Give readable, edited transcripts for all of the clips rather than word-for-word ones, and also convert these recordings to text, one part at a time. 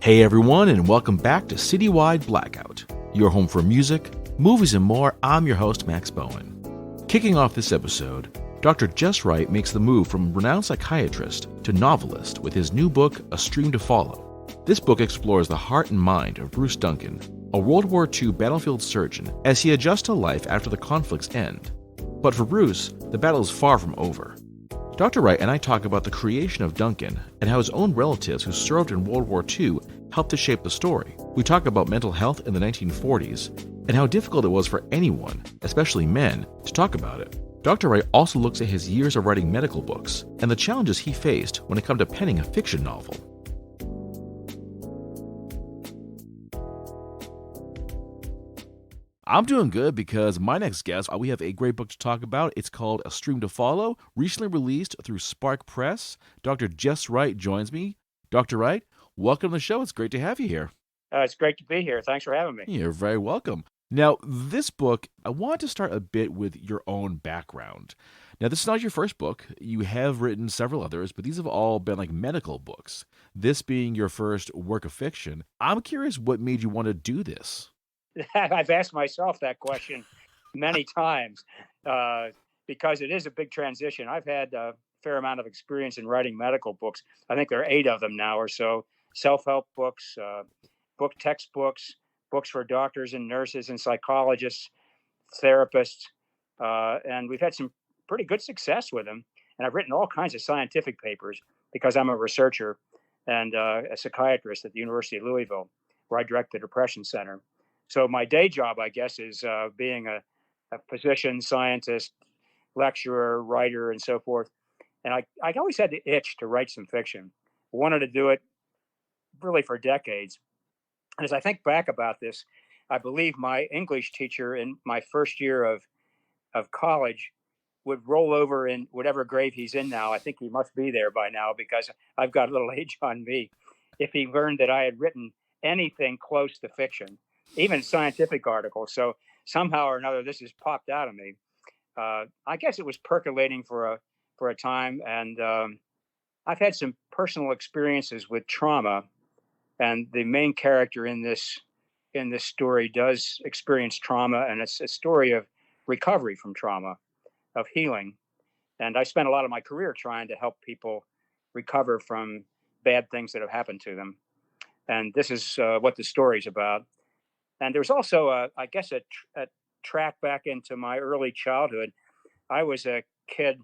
Hey everyone, and welcome back to Citywide Blackout, your home for music, movies, and more. I'm your host, Max Bowen. Kicking off this episode, Dr. Jess Wright makes the move from renowned psychiatrist to novelist with his new book, A Stream to Follow. This book explores the heart and mind of Bruce Duncan, a World War II battlefield surgeon, as he adjusts to life after the conflict's end. But for Bruce, the battle is far from over. Dr. Wright and I talk about the creation of Duncan and how his own relatives who served in World War II helped to shape the story. We talk about mental health in the 1940s and how difficult it was for anyone, especially men, to talk about it. Dr. Wright also looks at his years of writing medical books and the challenges he faced when it came to penning a fiction novel. I'm doing good because my next guest, we have a great book to talk about. It's called A Stream to Follow, recently released through Spark Press. Dr. Jess Wright joins me. Dr. Wright, welcome to the show. It's great to have you here. It's great to be here. Thanks for having me. You're very welcome. Now, this book, I want to start a bit with your own background. Now, this is not your first book. You have written several others, but these have all been like medical books. This being your first work of fiction. I'm curious what made you want to do this? I've asked myself that question many times because it is a big transition. I've had a fair amount of experience in writing medical books. I think there are 8 of them now or so. Self-help books, book textbooks, books for doctors and nurses and psychologists, therapists, and we've had some pretty good success with them. And I've written all kinds of scientific papers because I'm a researcher and a psychiatrist at the University of Louisville, where I direct the Depression Center. So my day job, I guess, is being a physician, scientist, lecturer, writer, and so forth. And I always had the itch to write some fiction. I wanted to do it really for decades. And as I think back about this, I believe my English teacher in my first year of college would roll over in whatever grave he's in now. I think he must be there by now because I've got a little age on me. If he learned that I had written anything close to fiction, even scientific articles. So somehow or another, this has popped out of me. I guess it was percolating for a time, and I've had some personal experiences with trauma, and the main character in this story does experience trauma, and it's a story of recovery from trauma, of healing. And I spent a lot of my career trying to help people recover from bad things that have happened to them. And this is what the story's about. And there's also, I guess, a track back into my early childhood. I was a kid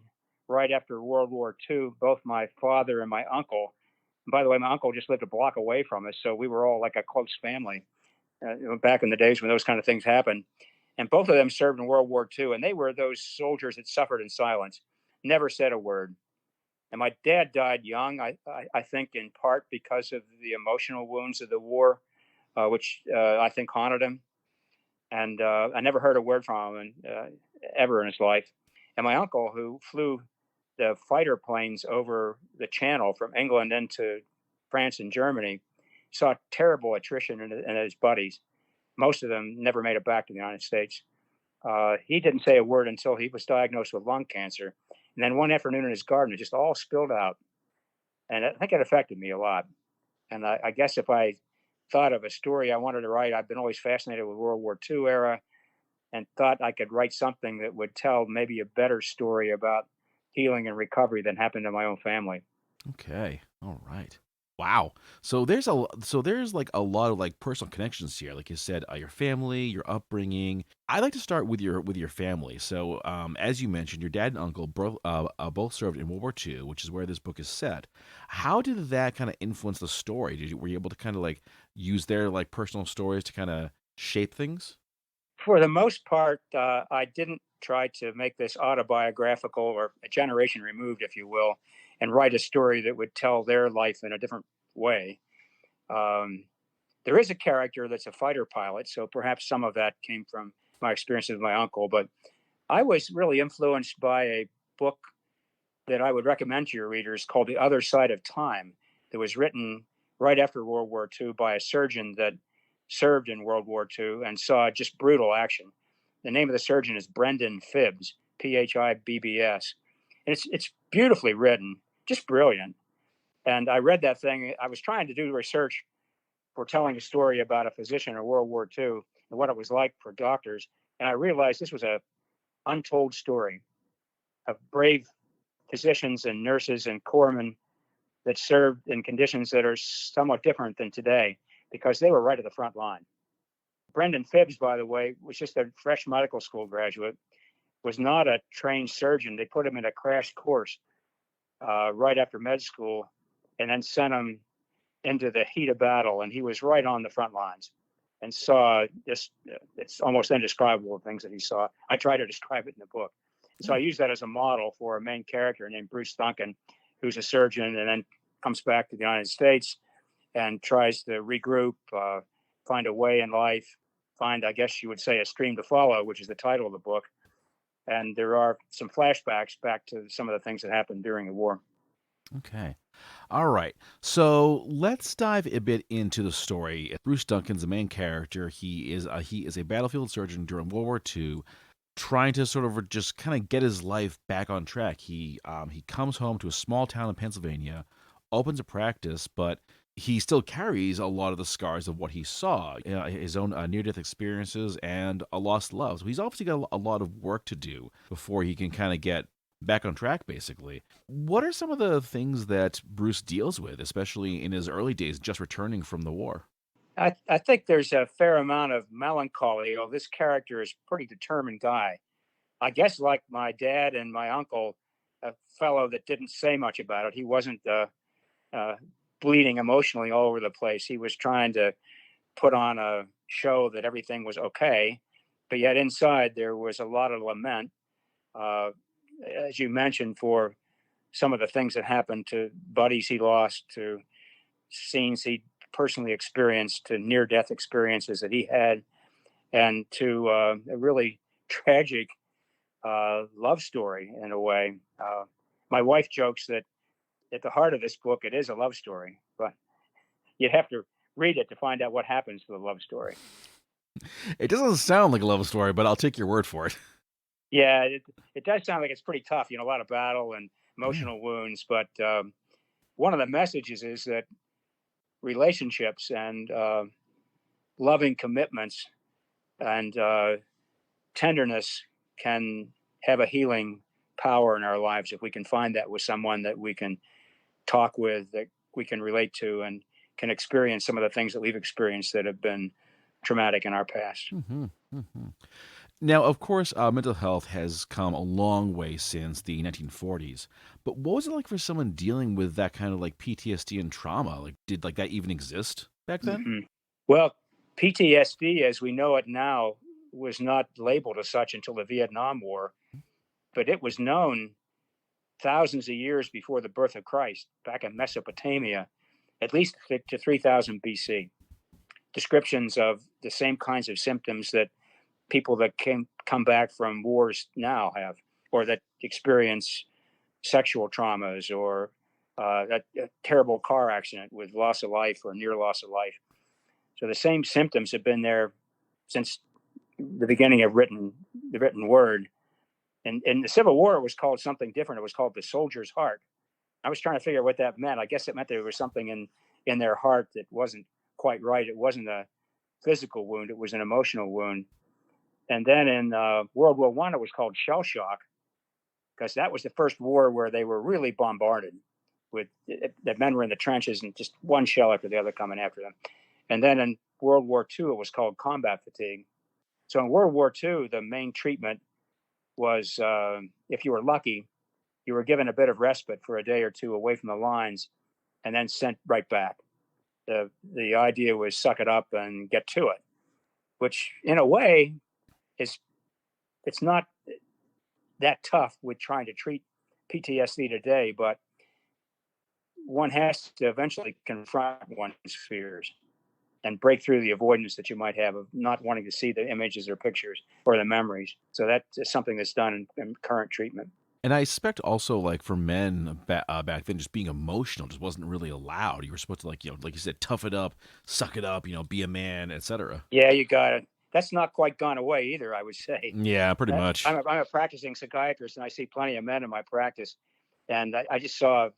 right after World War II. Both my father and my uncle, and by the way, my uncle just lived a block away from us, so we were all like a close family back in the days when those kind of things happened. And both of them served in World War II, and they were those soldiers that suffered in silence, never said a word. And my dad died young, I think in part because of the emotional wounds of the war, which I think haunted him. And I never heard a word from him ever in his life. And my uncle, who flew the fighter planes over the channel from England into France and Germany, saw terrible attrition in his buddies. Most of them never made it back to the United States. He didn't say a word until he was diagnosed with lung cancer. And then one afternoon in his garden, it just all spilled out. And I think it affected me a lot. And I guess if I thought of a story I wanted to write, I've been always fascinated with World War II era and thought I could write something that would tell maybe a better story about healing and recovery than happened to my own family. Okay. All right. Wow. So there's like a lot of like personal connections here. Like you said, your family, your upbringing. I'd like to start with your family. So, as you mentioned, your dad and uncle both served in World War II, which is where this book is set. How did that kind of influence the story? Were you able to kind of like use their like personal stories to kind of shape things? For the most part, I didn't try to make this autobiographical or a generation removed, if you will, and write a story that would tell their life in a different way. Um, there is a character that's a fighter pilot, so perhaps some of that came from my experiences with my uncle. But I was really influenced by a book that I would recommend to your readers called The Other Side of Time, that was written right after World War II by a surgeon that served in World War II and saw just brutal action. The name of the surgeon is Brendan Phibbs, Phibbs. And it's beautifully written, just brilliant. And I read that thing. I was trying to do research for telling a story about a physician in World War II and what it was like for doctors. And I realized this was a untold story of brave physicians and nurses and corpsmen that served in conditions that are somewhat different than today because they were right at the front line. Brendan Phibbs, by the way, was just a fresh medical school graduate, was not a trained surgeon. They put him in a crash course right after med school and then sent him into the heat of battle. And he was right on the front lines and saw this, it's almost indescribable the things that he saw. I try to describe it in the book. So I use that as a model for a main character named Bruce Duncan, who's a surgeon and then comes back to the United States and tries to regroup, find a way in life, find, I guess you would say, a stream to follow, which is the title of the book. And there are some flashbacks back to some of the things that happened during the war. Okay. All right. So let's dive a bit into the story. Bruce Duncan's the main character. He is a battlefield surgeon during World War II, trying to sort of just kind of get his life back on track. He comes home to a small town in Pennsylvania, opens a practice, but he still carries a lot of the scars of what he saw, his own near-death experiences and a lost love. So he's obviously got a lot of work to do before he can kind of get back on track, basically. What are some of the things that Bruce deals with, especially in his early days, just returning from the war? I think there's a fair amount of melancholy. This character is a pretty determined guy. I guess like my dad and my uncle, a fellow that didn't say much about it. He wasn't bleeding emotionally all over the place. He was trying to put on a show that everything was okay, but yet inside there was a lot of lament, as you mentioned, for some of the things that happened to buddies he lost, to scenes he personally experienced, to near-death experiences that he had, and to a really tragic love story in a way. My wife jokes that at the heart of this book, it is a love story, but you'd have to read it to find out what happens to the love story. It doesn't sound like a love story, but I'll take your word for it. Yeah, it does sound like it's pretty tough, a lot of battle and emotional wounds, but one of the messages is that relationships and loving commitments and tenderness can have a healing power in our lives if we can find that with someone that we can talk with, that we can relate to, and can experience some of the things that we've experienced that have been traumatic in our past. Mm-hmm. Mm-hmm. Now, of course, mental health has come a long way since the 1940s. But what was it like for someone dealing with that kind of like PTSD and trauma? Like, did like that even exist back then? Mm-hmm. Well, PTSD, as we know it now, was not labeled as such until the Vietnam War, but it was known thousands of years before the birth of Christ, back in Mesopotamia, at least to 3000 BC. Descriptions of the same kinds of symptoms that people that come back from wars now have, or that experience sexual traumas, or a terrible car accident with loss of life or near loss of life. So the same symptoms have been there since the beginning of the written word. And in the Civil War, it was called something different. It was called the soldier's heart. I was trying to figure out what that meant. I guess it meant there was something in their heart that wasn't quite right. It wasn't a physical wound. It was an emotional wound. And then in World War I, it was called shell shock, because that was the first war where they were really bombarded with the men were in the trenches and just one shell after the other coming after them. And then in World War II, it was called combat fatigue. So in World War II, the main treatment was, if you were lucky, you were given a bit of respite for a day or two away from the lines and then sent right back. The idea was suck it up and get to it, which in a way it's not that tough with trying to treat PTSD today, but one has to eventually confront one's fears and break through the avoidance that you might have of not wanting to see the images or pictures or the memories. So that's something that's done in current treatment. And I expect also, like for men back then, just being emotional just wasn't really allowed. You were supposed to, like you said, tough it up, suck it up, be a man, etc. Yeah, you got it. That's not quite gone away either, I would say. Yeah, pretty much. I'm a practicing psychiatrist, and I see plenty of men in my practice. And I just saw a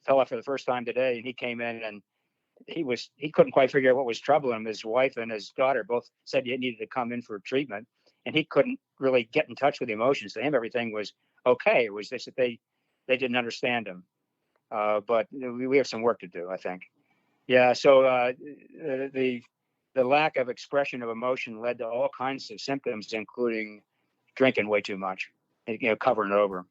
fella for the first time today, and he came in and he couldn't quite figure out what was troubling him. His wife and his daughter both said he needed to come in for treatment, and he couldn't really get in touch with emotions. To him, everything was okay. It was just that they didn't understand him. But we have some work to do, I think. Yeah. So the lack of expression of emotion led to all kinds of symptoms, including drinking way too much, covering it over.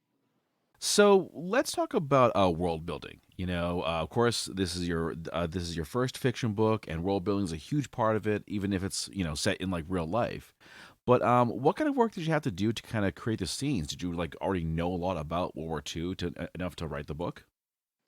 So let's talk about world building. Of course, this is your first fiction book, and world building is a huge part of it, even if it's set in like real life. But what kind of work did you have to do to kind of create the scenes? Did you like already know a lot about World War II enough to write the book?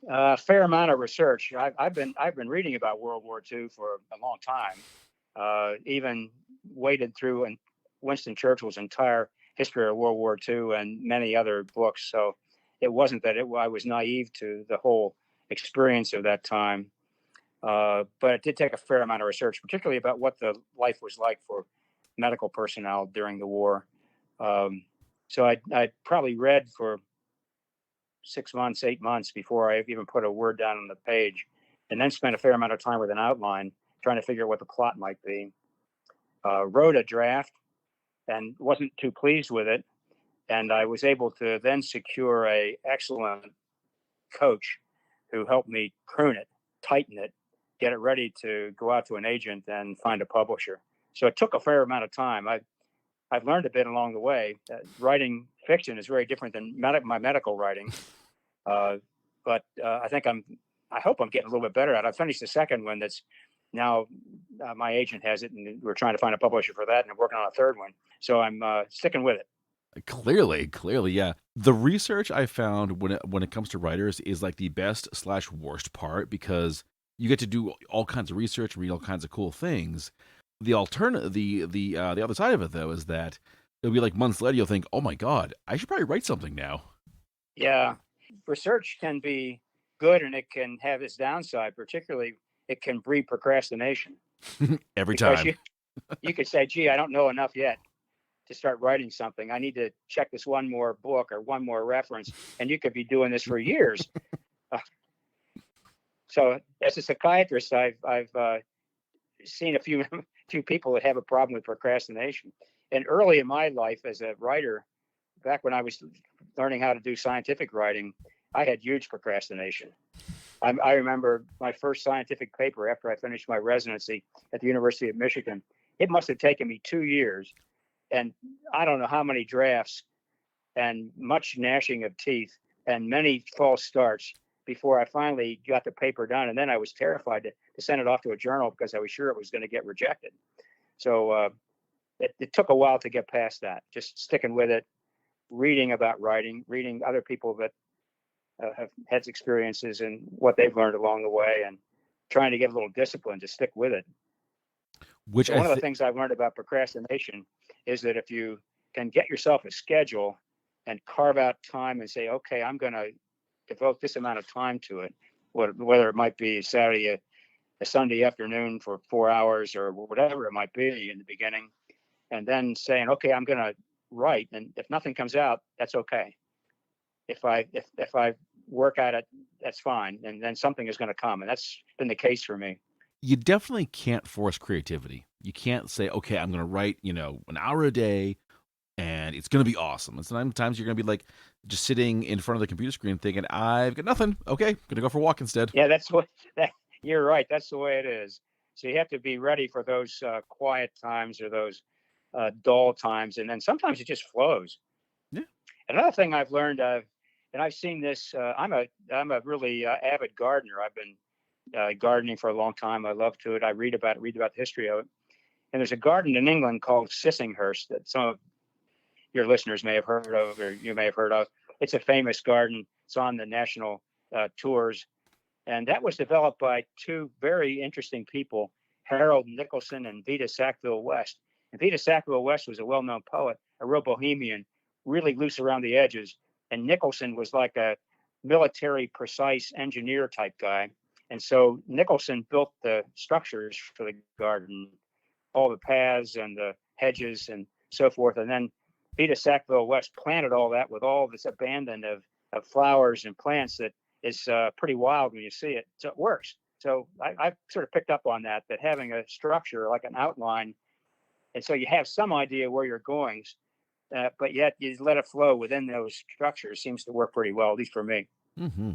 A fair amount of research. I've been reading about World War II for a long time. Even waded through Winston Churchill's entire history of World War II and many other books. So it wasn't that I was naive to the whole experience of that time. But it did take a fair amount of research, particularly about what the life was like for medical personnel during the war. So I probably read for 6 months, 8 months before I even put a word down on the page, and then spent a fair amount of time with an outline trying to figure out what the plot might be. Wrote a draft and wasn't too pleased with it. And I was able to then secure a excellent coach who helped me prune it, tighten it, get it ready to go out to an agent and find a publisher. So it took a fair amount of time. I've learned a bit along the way. Writing fiction is very different than my medical writing. But I hope I'm getting a little bit better at it. I finished the second one that's now my agent has it, and we're trying to find a publisher for that, and I'm working on a third one. So I'm sticking with it. Clearly, yeah. The research I found when it comes to writers is like the best/worst part, because you get to do all kinds of research and read all kinds of cool things. The alternative, the other side of it though, is that it'll be like months later you'll think, oh my god, I should probably write something now. Yeah, research can be good, and it can have its downside. Particularly, it can breed procrastination. Every time. You could say, gee, I don't know enough yet to start writing something. I need to check this one more book or one more reference, and you could be doing this for years. So as a psychiatrist, I've seen a few people that have a problem with procrastination. And early in my life as a writer, back when I was learning how to do scientific writing, I had huge procrastination. I remember my first scientific paper after I finished my residency at the University of Michigan. It must have taken me 2 years, and I don't know how many drafts, and much gnashing of teeth, and many false starts before I finally got the paper done. And then I was terrified to send it off to a journal because I was sure it was going to get rejected. So it took a while to get past that, just sticking with it, reading about writing, reading other people that have had experiences and what they've learned along the way, and trying to get a little discipline to stick with it. Which one of the things I've learned about procrastination is that if you can get yourself a schedule and carve out time and say, okay, I'm going to devote this amount of time to it, whether it might be Saturday, a Sunday afternoon for 4 hours or whatever it might be in the beginning, and then saying, okay, I'm going to write, and if nothing comes out, that's okay. If I work at it, that's fine, and then something is going to come, and that's been the case for me. You definitely can't force creativity. You can't say, okay, I'm going to write, an hour a day and it's going to be awesome. And sometimes you're going to be like just sitting in front of the computer screen thinking, I've got nothing. Okay, I'm going to go for a walk instead. Yeah, you're right. That's the way it is. So you have to be ready for those quiet times or those dull times. And then sometimes it just flows. Yeah. Another thing I've learned, and I've seen this, I'm a really avid gardener. I've been gardening for a long time. I love to it. I read about the history of it. And there's a garden in England called Sissinghurst that some of your listeners may have heard of, or you may have heard of. It's a famous garden. It's on the national tours. And that was developed by two very interesting people, Harold Nicolson and Vita Sackville West. And Vita Sackville West was a well-known poet, a real bohemian, really loose around the edges. And Nicholson was like a military precise engineer type guy. And so Nicholson built the structures for the garden, all the paths and the hedges and so forth. And then Vita Sackville West planted all that with all this abandon of flowers and plants that is pretty wild when you see it. So it works. So I've sort of picked up on that having a structure, like an outline, and so you have some idea where you're going, but yet you let it flow within those structures seems to work pretty well, at least for me. Hmm.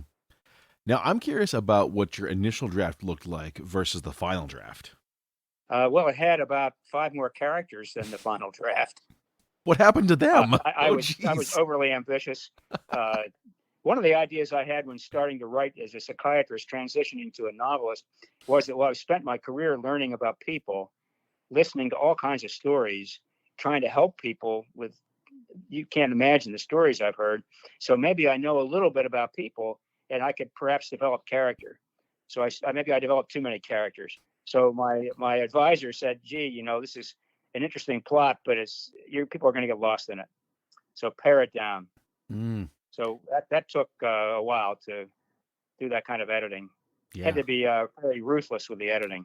Now, I'm curious about what your initial draft looked like versus the final draft. Well, it had about 5 more characters than the final draft. What happened to them? I Oh, was geez. overly ambitious. Uh, One of the ideas I had when starting to write as a psychiatrist, transitioning to a novelist, was that I spent my career learning about people, listening to all kinds of stories, trying to help people with, you can't imagine the stories I've heard. So maybe I know a little bit about people and I could perhaps develop character. So maybe I developed too many characters. So my advisor said, "Gee, this is an interesting plot, but people are going to get lost in it. So pare it down." Mm, So that took a while to do that kind of editing. Had yeah. to be very ruthless with the editing.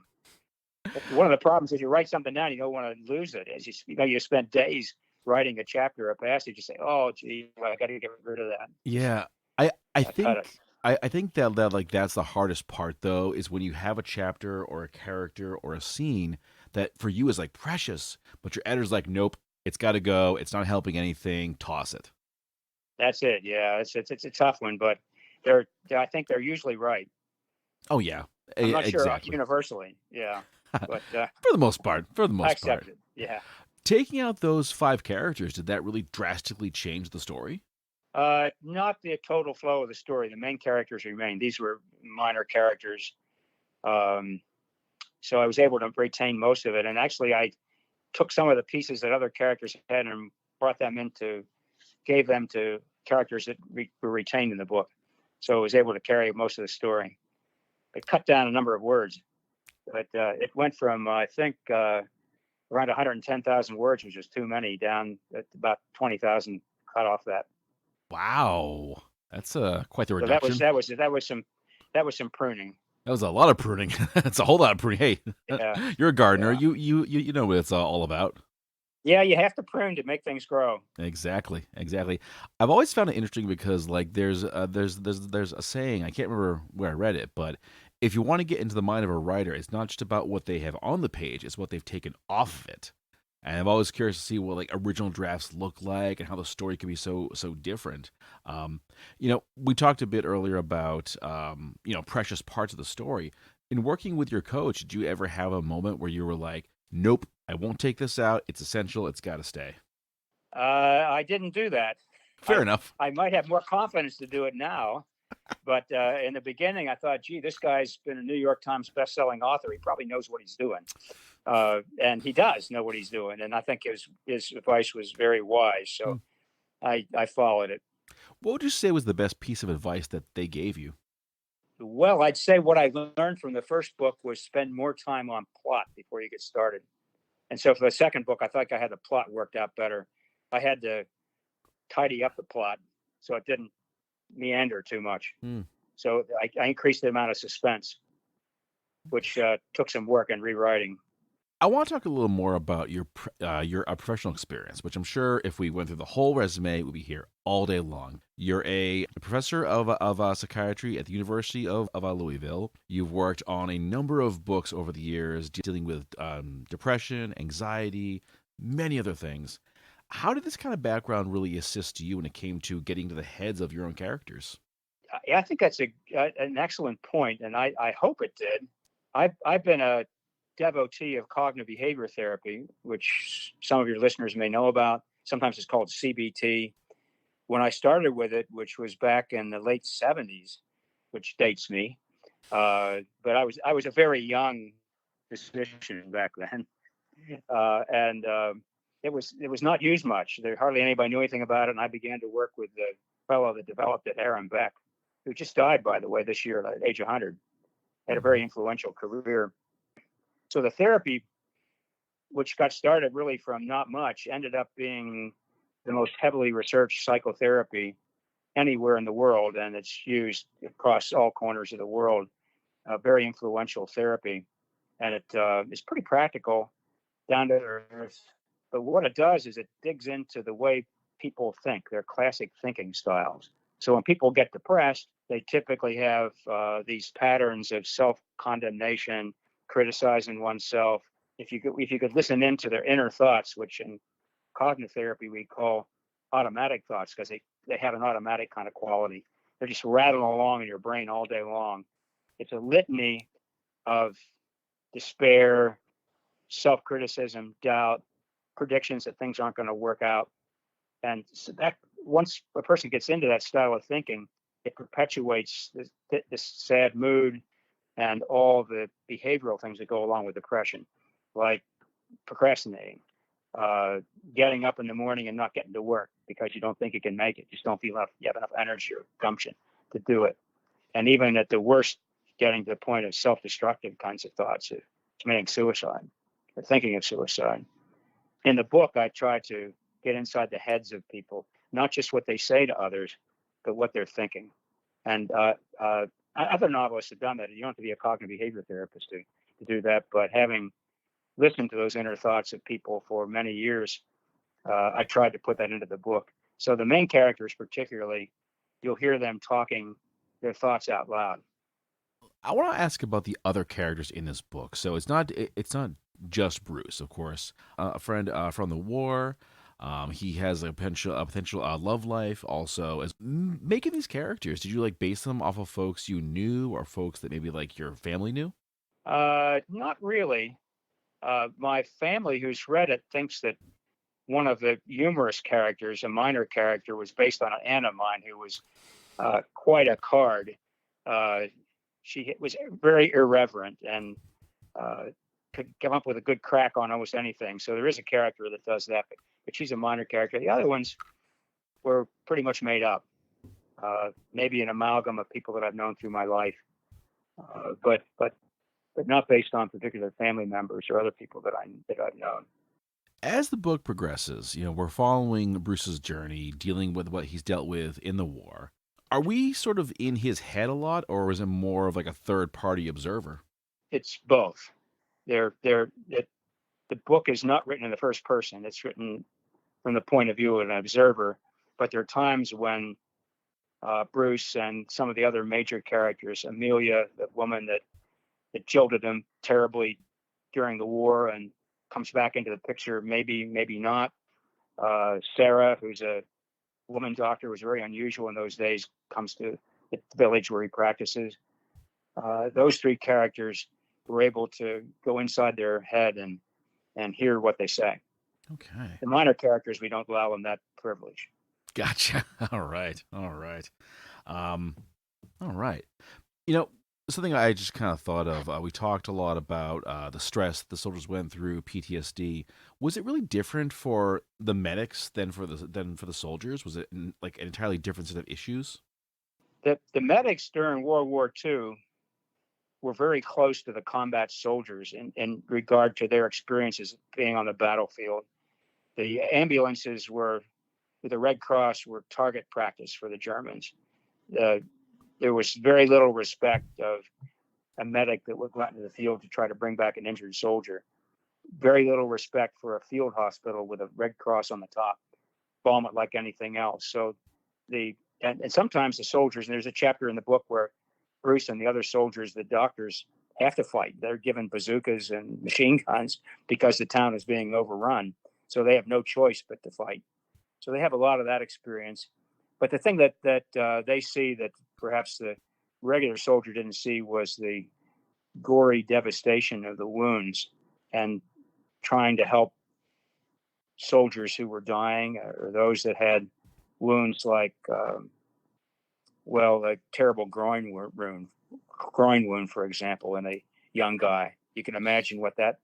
One of the problems is you write something down, you don't want to lose it. As you spend days writing a chapter or a passage, you say, "Oh, gee, I got to get rid of that." Just Yeah. I cut it. think I think that like that's the hardest part though, is when you have a chapter or a character or a scene that for you is like precious, but your editor's like, nope, it's got to go. It's not helping anything. Toss it. That's it. Yeah, it's a tough one, but I think they're usually right. Oh yeah, I'm not sure exactly. universally. Yeah, but For the most part. For the I most part. accept it. Yeah. Taking out those 5 characters, did that really drastically change the story? Not the total flow of the story. The main characters remain. These were minor characters. Um, so I was able to retain most of it. And actually, I took some of the pieces that other characters had and gave them to characters that were retained in the book. So I was able to carry most of the story. It cut down a number of words, but it went from, I think, around 110,000 words, which was too many, down at about 20,000, cut off that. Wow. That's quite the So reduction. that was some pruning. That was a lot of pruning. That's a whole lot of pruning. Hey, Yeah, you're a gardener. yeah, You know what it's all about. yeah. You have to prune to make things grow. Exactly, exactly. I've always found it interesting because like there's a saying, I can't remember where I read it, but if you want to get into the mind of a writer, it's not just about what they have on the page, it's what they've taken off of it. And I'm always curious to see what like original drafts look like and how the story can be so different. Um, we talked a bit earlier about precious parts of the story. In working with your coach, did you ever have a moment where you were like, "Nope, I won't take this out. It's essential. It's got to stay." I didn't do that. Fair I enough. I might have more confidence to do it now, but in the beginning, I thought, "Gee, this guy's been a New York Times best-selling author. He probably knows what he's doing." And he does know what he's doing, and I think his advice was very wise. Hmm. So I followed it. What would you say was the best piece of advice that they gave you? Well, I'd say what I learned from the first book was spend more time on plot before you get started. And so for the second book, I thought I had the plot worked out better. I had to tidy up the plot so it didn't meander too much. Hmm. So I increased the amount of suspense, which took some work and rewriting. I want to talk a little more about your professional experience, which I'm sure if we went through the whole resume, we'd be here all day long. You're a professor of psychiatry at the University of Louisville. You've worked on a number of books over the years dealing with depression, anxiety, many other things. How did this kind of background really assist you when it came to getting to the heads of your own characters? I think that's an excellent point, and I hope it did. I've been a devotee of cognitive behavior therapy, which some of your listeners may know about. Sometimes it's called CBT. When I started with it, which was back in the late '70s, which dates me, but I was a very young physician back then, and it was not used much. There hardly anybody knew anything about it, and I began to work with the fellow that developed it, Aaron Beck, who just died, by the way, this year at age 100. Had a very influential career. So the therapy, which got started really from not much, ended up being the most heavily researched psychotherapy anywhere in the world, and it's used across all corners of the world. Very influential therapy, and it is pretty practical, down to earth. But what it does is it digs into the way people think, their classic thinking styles. So when people get depressed, they typically have these patterns of self-condemnation, criticizing oneself. If you could listen into their inner thoughts, which in cognitive therapy we call automatic thoughts, because they have an automatic kind of quality. They're just rattling along in your brain all day long. It's a litany of despair, self-criticism, doubt, predictions that things aren't going to work out. And so that once a person gets into that style of thinking, it perpetuates this sad mood and all the behavioral things that go along with depression, like procrastinating, getting up in the morning and not getting to work because you don't think you can make it. You just don't feel you have enough energy or gumption to do it. And even at the worst, getting to the point of self-destructive kinds of thoughts of committing suicide or thinking of suicide. In the book, I try to get inside the heads of people, not just what they say to others, but what they're thinking. And other novelists have done that. You don't have to be a cognitive behavior therapist to do that. But having listened to those inner thoughts of people for many years, I tried to put that into the book. So the main characters, particularly, you'll hear them talking their thoughts out loud. I want to ask about the other characters in this book. So it's not just Bruce, of course. A friend from the war. He has a potential love life. Also, as making these characters, did you like base them off of folks you knew or folks that maybe like your family knew? Not really. My family, who's read it, thinks that one of the humorous characters, a minor character, was based on an aunt of mine who was quite a card. She was very irreverent and could come up with a good crack on almost anything. So there is a character that does that, but she's a minor character. The other ones were pretty much made up. Maybe an amalgam of people that I've known through my life, but not based on particular family members or other people that I've known. As the book progresses, we're following Bruce's journey, dealing with what he's dealt with in the war. Are we sort of in his head a lot, or is it more of like a third-party observer? It's both. The book is not written in the first person. It's written from the point of view of an observer. But there are times when Bruce and some of the other major characters, Amelia, the woman that jilted him terribly during the war and comes back into the picture, maybe not. Sarah, who's a woman doctor, was very unusual in those days, comes to the village where he practices. Those three characters were able to go inside their head and hear what they say. Okay. The minor characters, we don't allow them that privilege. Gotcha. All right. Something I just kind of thought of. We talked a lot about the stress the soldiers went through, PTSD. Was it really different for the medics than for the soldiers? Was it like an entirely different set of issues? The medics during World War II were very close to the combat soldiers in regard to their experiences being on the battlefield. The ambulances with the Red Cross were target practice for the Germans. There was very little respect of a medic that would go out into the field to try to bring back an injured soldier. Very little respect for a field hospital with a Red Cross on the top. Bomb it like anything else. So and sometimes the soldiers, and there's a chapter in the book where Bruce and the other soldiers, the doctors, have to fight. They're given bazookas and machine guns because the town is being overrun. So they have no choice but to fight. So they have a lot of that experience. But the thing that they see that perhaps the regular soldier didn't see was the gory devastation of the wounds and trying to help soldiers who were dying or those that had wounds like, a terrible groin wound, for example, in a young guy. You can imagine what that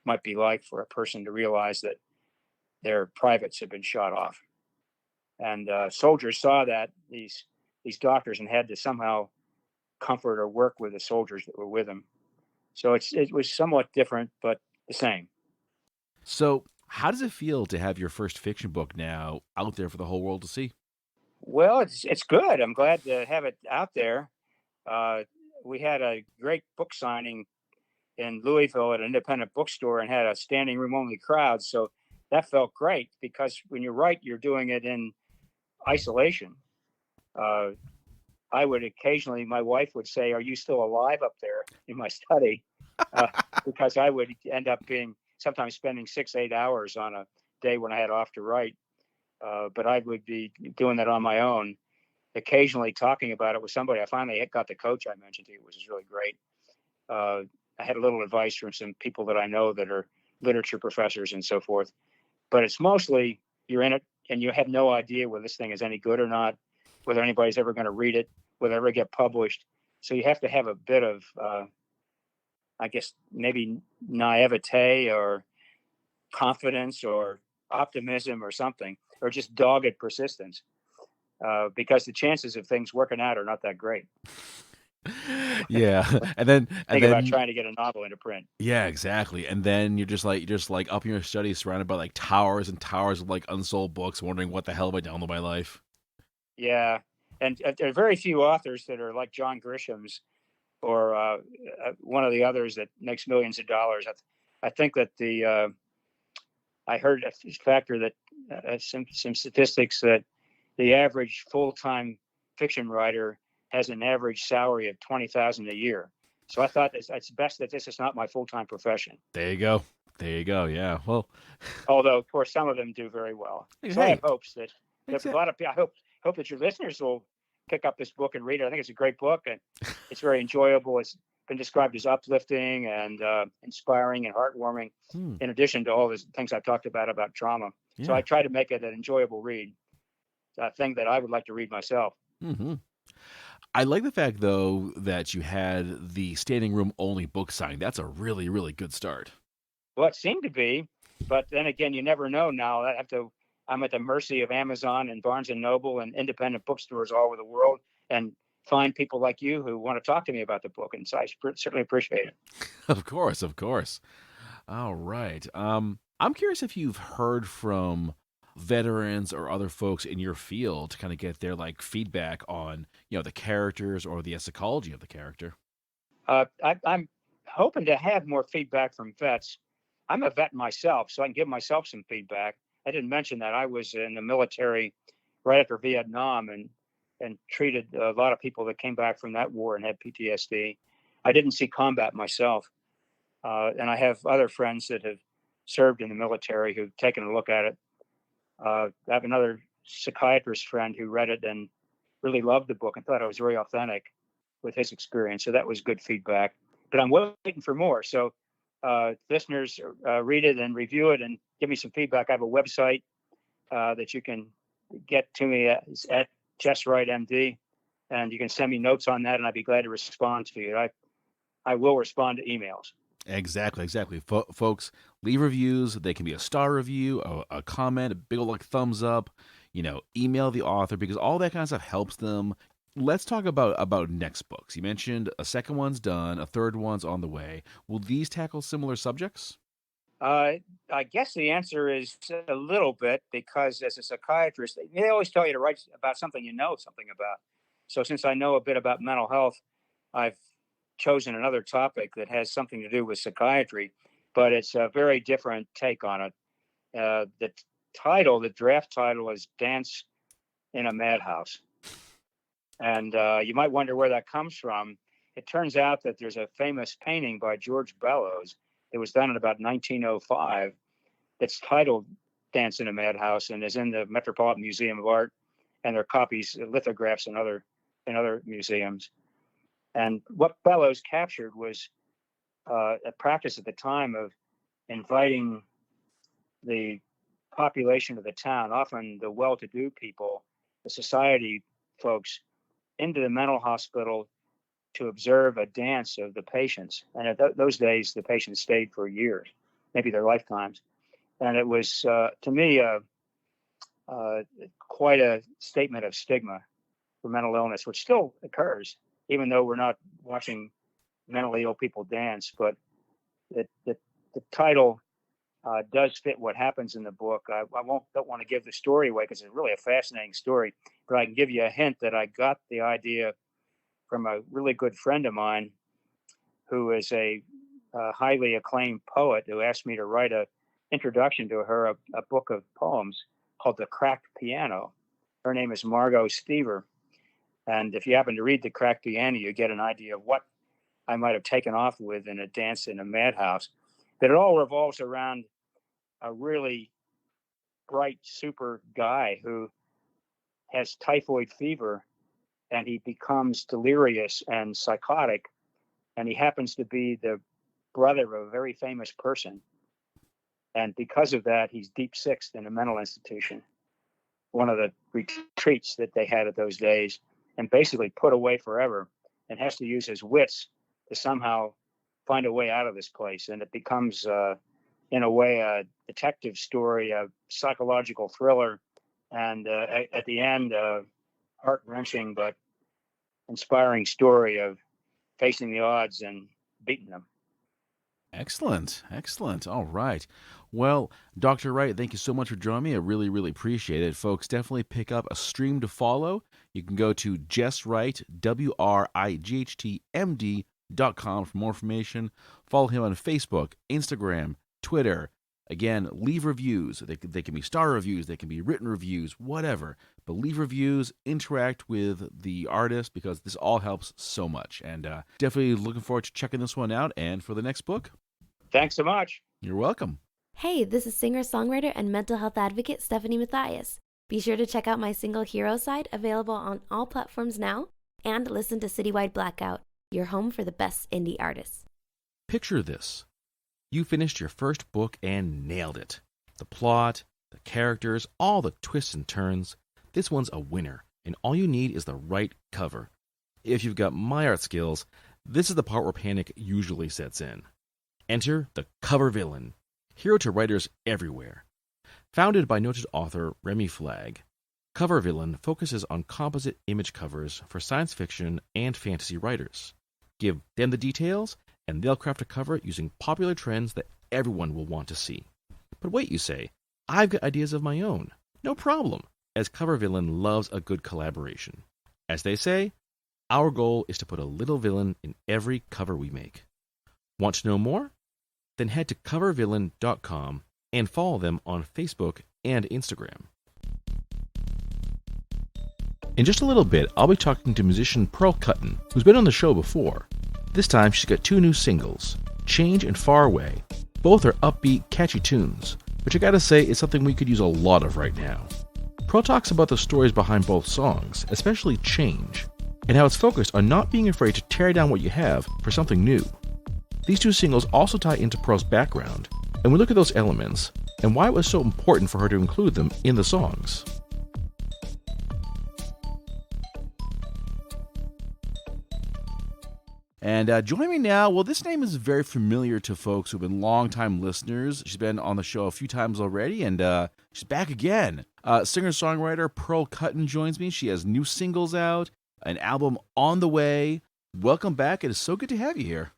might be like for a person to realize that their privates have been shot off. And soldiers saw that, these doctors, and had to somehow comfort or work with the soldiers that were with them. So it was somewhat different, but the same. So, how does it feel to have your first fiction book now out there for the whole world to see? Well, it's good. I'm glad to have it out there. We had a great book signing in Louisville at an independent bookstore and had a standing room only crowd. So that felt great because when you write, you're doing it in isolation. I would occasionally, my wife would say, "Are you still alive up there in my study?" Uh, because I would end up sometimes spending 6, 8 hours on a day when I had off to write. But I would be doing that on my own, occasionally talking about it with somebody. I finally got the coach I mentioned to you, which is really great. I had a little advice from some people that I know that are literature professors and so forth. But it's mostly you're in it and you have no idea whether this thing is any good or not, whether anybody's ever going to read it, whether it ever get published. So you have to have a bit of, I guess, maybe naivete or confidence or optimism or something, or just dogged persistence, because the chances of things working out are not that great. Yeah. And then Think about trying to get a novel into print. yeah, exactly. And then you're just like up in your study surrounded by like towers and towers of like unsold books, wondering what the hell have I done with my life. Yeah. And there are very few authors that are like John Grisham's or one of the others that makes millions of dollars. I think that I heard a factor that some statistics that the average full-time fiction writer has an average salary of $20,000 a year. So I thought it's best that this is not my full-time profession. There you go. There you go. Yeah. Well, although of course some of them do very well. Hey, so I have hopes that a lot of people. I hope that your listeners will pick up this book and read it. I think it's a great book and it's very enjoyable. It's been described as uplifting and inspiring and heartwarming. In addition to all the things I've talked about trauma. Yeah. So I try to make it an enjoyable read. A thing that I would like to read myself. Mm-hmm. I like the fact, though, that you had the standing room only book signing. That's a really, really good start. Well, it seemed to be, but then again, you never know now. I'm at the mercy of Amazon and Barnes and Noble and independent bookstores all over the world, and find people like you who want to talk to me about the book. And so I certainly appreciate it. Of course. All right. I'm curious if you've heard from veterans or other folks in your field to kind of get their like feedback on, the characters or the psychology of the character. I'm hoping to have more feedback from vets. I'm a vet myself, so I can give myself some feedback. I didn't mention that I was in the military right after Vietnam and treated a lot of people that came back from that war and had PTSD. I didn't see combat myself. And I have other friends that have served in the military who've taken a look at it. I have another psychiatrist friend who read it and really loved the book and thought it was very authentic with his experience. So that was good feedback. But I'm waiting for more. So listeners, read it and review it and give me some feedback. I have a website that you can get to me at Jess Wright MD, and you can send me notes on that, and I'd be glad to respond to you. I will respond to emails. Exactly. Folks, leave reviews. They can be a star review, a comment, a big old like thumbs up. Email the author because all that kind of stuff helps them. Let's talk about next books. You mentioned a second one's done, a third one's on the way. Will these tackle similar subjects? I guess the answer is a little bit, because as a psychiatrist, they always tell you to write about something you know something about. So since I know a bit about mental health, I've chosen another topic that has something to do with psychiatry, but it's a very different take on it. The draft title is Dance in a Madhouse. And you might wonder where that comes from. It turns out that there's a famous painting by George Bellows. It was done in about 1905. It's titled Dance in a Madhouse and is in the Metropolitan Museum of Art, and there are copies, lithographs in other museums. And what Bellows captured was a practice at the time of inviting the population of the town, often the well-to-do people, the society folks, into the mental hospital to observe a dance of the patients. And at those days, the patients stayed for years, maybe their lifetimes. And it was, to me, quite a statement of stigma for mental illness, which still occurs, even though we're not watching mentally ill people dance. But the title does fit what happens in the book. I don't want to give the story away because it's really a fascinating story, but I can give you a hint that I got the idea from a really good friend of mine who is a highly acclaimed poet who asked me to write an introduction to her, a book of poems called The Cracked Piano. Her name is Margot Stever. And if you happen to read the cracked piano, you get an idea of what I might have taken off with in a dance in a madhouse. But it all revolves around a really bright, super guy who has typhoid fever, and he becomes delirious and psychotic. And he happens to be the brother of a very famous person. And because of that, he's deep sixed in a mental institution, one of the retreats that they had at those days, and basically put away forever, and has to use his wits to somehow find a way out of this place. And it becomes, in a way, a detective story, a psychological thriller, and at the end, a heart-wrenching but inspiring story of facing the odds and beating them. Excellent. Excellent. All right. Well, Dr. Wright, thank you so much for joining me. I really, really appreciate it. Folks, definitely pick up a stream to follow. You can go to Jess Wright, WRIGHTMD.com for more information. Follow him on Facebook, Instagram, Twitter. Again, leave reviews. They can be star reviews, they can be written reviews, whatever. But leave reviews, interact with the artist, because this all helps so much. And definitely looking forward to checking this one out and for the next book. Thanks so much. You're welcome. Hey, this is singer-songwriter and mental health advocate Stephanie Mathias. Be sure to check out my single Hero Side, available on all platforms now, and listen to Citywide Blackout, your home for the best indie artists. Picture this. You finished your first book and nailed it. The plot, the characters, all the twists and turns. This one's a winner, and all you need is the right cover. If you've got my art skills, this is the part where panic usually sets in. Enter the cover villain, hero to writers everywhere. Founded by noted author Remy Flagg, Cover Villain focuses on composite image covers for science fiction and fantasy writers. Give them the details, and they'll craft a cover using popular trends that everyone will want to see. But wait, you say, I've got ideas of my own. No problem, as Cover Villain loves a good collaboration. As they say, our goal is to put a little villain in every cover we make. Want to know more? Then head to covervillain.com and follow them on Facebook and Instagram. In just a little bit, I'll be talking to musician Pearl Cutten, who's been on the show before. This time, she's got 2 new singles, Change and Far Away. Both are upbeat, catchy tunes, which I gotta say is something we could use a lot of right now. Pearl talks about the stories behind both songs, especially Change, and how it's focused on not being afraid to tear down what you have for something new. These 2 singles also tie into Pearl's background, and we look at those elements and why it was so important for her to include them in the songs. And joining me now, well, this name is very familiar to folks who've been longtime listeners. She's been on the show a few times already, and she's back again. Singer-songwriter Pearl Cutten joins me. She has new singles out, an album on the way. Welcome back. It is so good to have you here.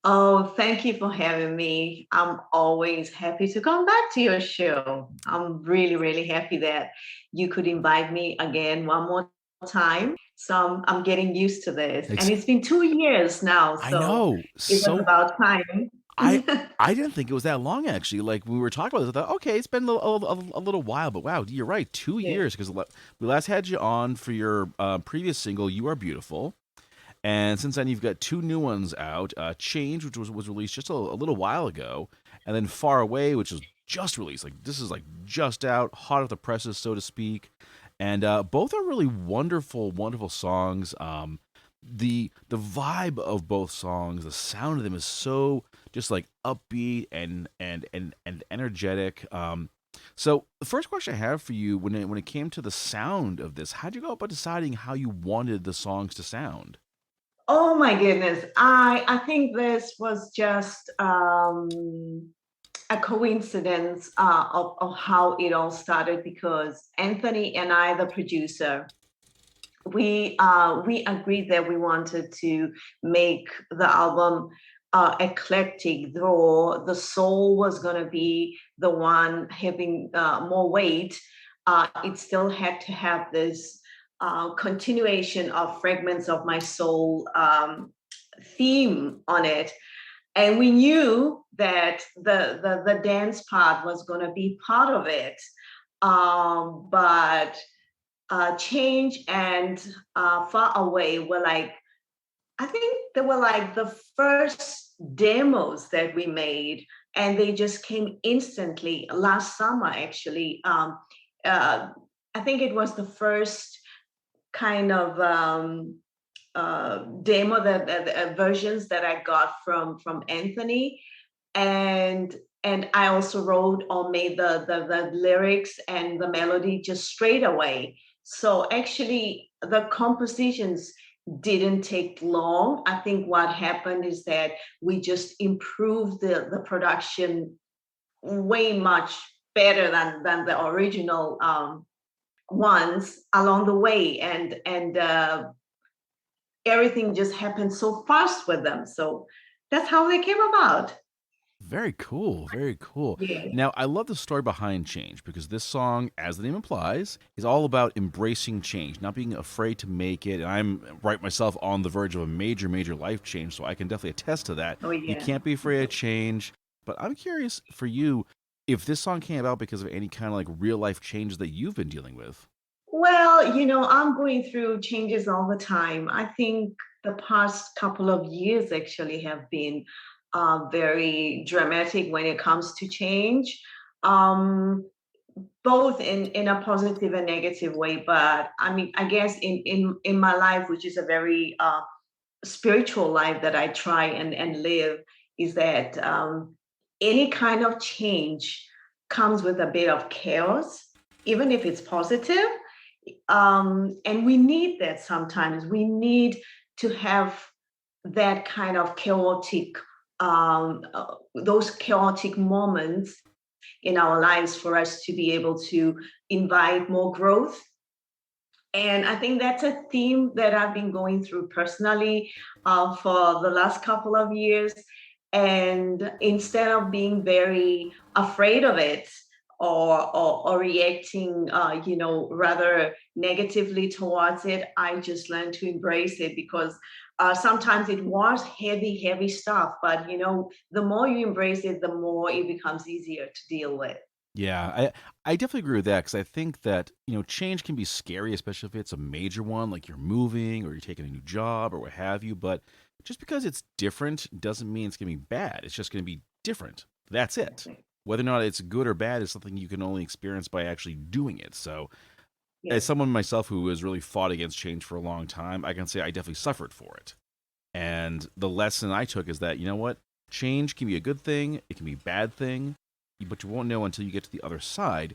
Oh, thank you for having me. I'm always happy to come back to your show. I'm really, really happy that you could invite me again one more time. So I'm getting used to this. And it's been 2 years now. So I know. it was about time. I didn't think it was that long, actually. Like, when we were talking about this, I thought, okay, it's been a little while. But wow, you're right, 2 years. Because we last had you on for your previous single, You Are Beautiful. And since then, you've got 2 new ones out. Change, which was released just a little while ago. And then Far Away, which was just released. Like, this is like just out, hot off the presses, so to speak. And both are really wonderful, wonderful songs. The vibe of both songs, the sound of them is so just like upbeat and energetic. So the first question I have for you, when it came to the sound of this, how'd you go about deciding how you wanted the songs to sound? Oh my goodness. I think this was just a coincidence of how it all started, because Anthony and I, the producer, we agreed that we wanted to make the album eclectic, though the soul was going to be the one having more weight. It still had to have this continuation of Fragments of My Soul theme on it. And we knew that the dance part was going to be part of it. But Change and Far Away were like, I think they were like the first demos that we made, and they just came instantly last summer, actually. Uh, I think it was the first kind of demo versions that I got from Anthony, and I also wrote or made the lyrics and the melody just straight away. So actually, the compositions didn't take long. I think what happened is that we just improved the production way much better than the original ones along the way, and everything just happened so fast with them. So that's how they came about. Very cool. Very cool. Yeah. Now, I love the story behind change because this song, as the name implies, is all about embracing change, not being afraid to make it. And I'm right myself on the verge of a major, major life change, so I can definitely attest to that. Oh You yeah. can't be afraid of change. But I'm curious for you if this song came about because of any kind of like real life changes that you've been dealing with. Well, I'm going through changes all the time. I think the past couple of years actually have been very dramatic when it comes to change, um, both in a positive and negative way. But I mean, I guess in my life, which is a very spiritual life that I try and live, is that any kind of change comes with a bit of chaos, even if it's positive. And we need that sometimes. We need to have that kind of chaotic, those chaotic moments in our lives for us to be able to invite more growth. And I think that's a theme that I've been going through personally for the last couple of years. And instead of being very afraid of it or reacting, rather negatively towards it, I just learned to embrace it because sometimes it was heavy, heavy stuff. But, the more you embrace it, the more it becomes easier to deal with. Yeah, I definitely agree with that because I think that, change can be scary, especially if it's a major one, like you're moving or you're taking a new job or what have you. But just because it's different doesn't mean it's going to be bad. It's just going to be different. That's it. Whether or not it's good or bad is something you can only experience by actually doing it. So, as Yes. someone myself who has really fought against change for a long time, I can say I definitely suffered for it. And the lesson I took is that, you know what? Change can be a good thing, it can be a bad thing, but you won't know until you get to the other side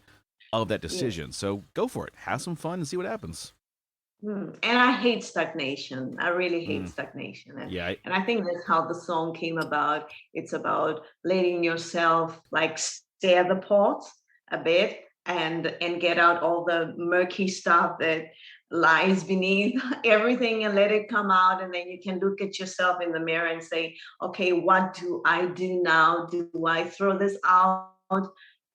of that Yes. decision. So go for it. Have some fun and see what happens. And I hate stagnation. I really hate Mm, stagnation. And, yeah. and I think that's how the song came about. It's about letting yourself like stir the pot a bit and get out all the murky stuff that lies beneath everything and let it come out. And then you can look at yourself in the mirror and say, okay, what do I do now? Do I throw this out?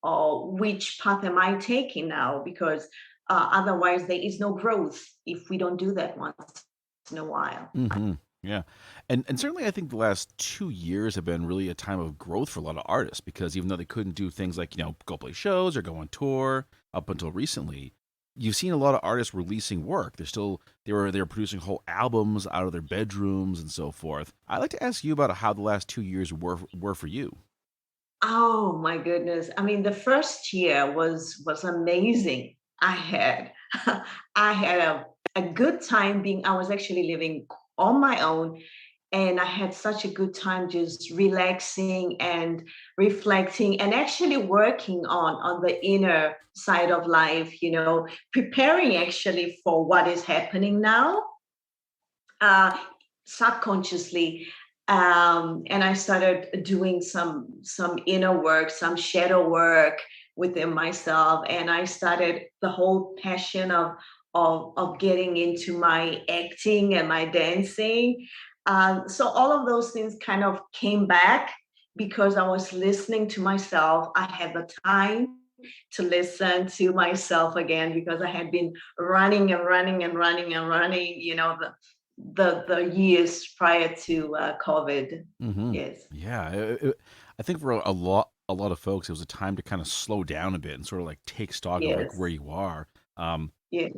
Or which path am I taking now? Because otherwise, there is no growth if we don't do that once in a while. Yeah. And certainly I think the last 2 years have been really a time of growth for a lot of artists because even though they couldn't do things like, go play shows or go on tour up until recently, you've seen a lot of artists releasing work. They were producing whole albums out of their bedrooms and so forth. I'd like to ask you about how the last 2 years were for you. Oh my goodness! I mean, the first year was amazing. I had I had a good time being. I was actually living on my own, and I had such a good time just relaxing and reflecting and actually working on the inner side of life, preparing actually for what is happening now, uh, subconsciously. And I started doing some inner work, some shadow work within myself, and I started the whole passion of getting into my acting and my dancing. So all of those things kind of came back because I was listening to myself. I had the time to listen to myself again because I had been running and running and running and running, the years prior to COVID. Hmm. Yes. Yeah, I think for a lot of folks, it was a time to kind of slow down a bit and sort of like take stock of like Yes. where you are. Um, Yes.